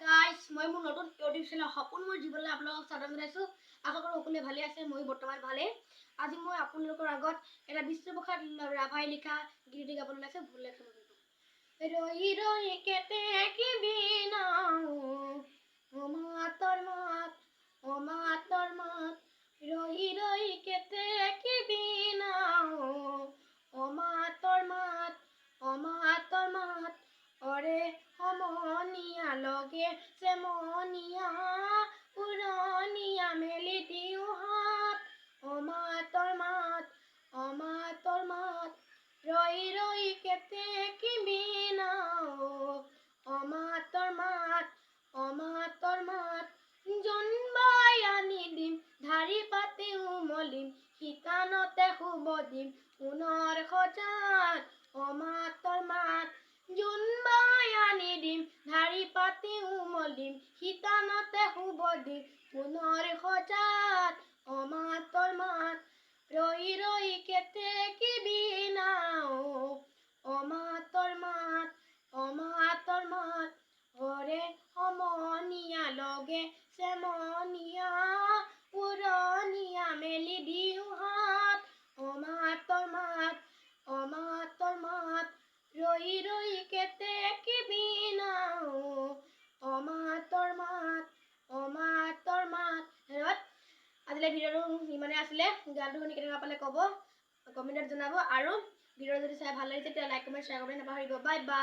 Guys মই মোৰ নতুন ইউটিউব চেনেল সপোন মোৰ জীৱনলৈ আপোনালোকক স্বাগতম জনাইছোঁ। আশা কৰোঁ সকলোৱে ভালে আছে, মই বৰ্তমান ভালে। আজি মই আপোনালোকৰ আগত এটা বিশ্বপ্ৰসাদ ৰাভাই লিখা গীত গাবলৈ ওলাইছোঁ। ভুল লেখা ৰৈ ৰৈ কেতে কিবিনাও মাতৰ মাত মাতৰ মাত ৰৈ ৰৈ কেতে কিবিনাও মাতৰ মাত অৰে সমনীয়া লগে চেমনীয়া পুৰণীয়া মেলি দিও হাত মাতৰ মাত ৰৈ ৰৈ কেতে কিবিনাও মাতৰ মাত জন্মাই আনি দিম ধাৰি পাতি উমলিম শিতানতে শুব দিম পুনৰ সজাত মাতৰ মাত জন্মাই আনি দিম ধাৰি পাতি উমলিম শিতানতে শুব দিম পুনৰ সজাত মাতৰ মাত ৰৈ ৰৈ কেতে কিবিনাও মাতৰ মাত অৰে সমনীয়া লগে চেমনীয়া পুৰণীয়া মেলি দিও হাত মাতৰ মাত ৰৈ ৰৈ কেতে কিবিনাও মাতৰ মাত আজিলৈ ভিডিঅ'টো ইমানে আছিলে। গানটো শুনি কেনেকুৱা পালে ক'ব, কমেণ্টত জনাব, আৰু ভিডিঅ'টো যদি চাই ভাল লাগিছে তেতিয়া লাইক কমেণ্ট শ্বেয়াৰ কৰিবলৈ নাপাহৰিব। Bye bye.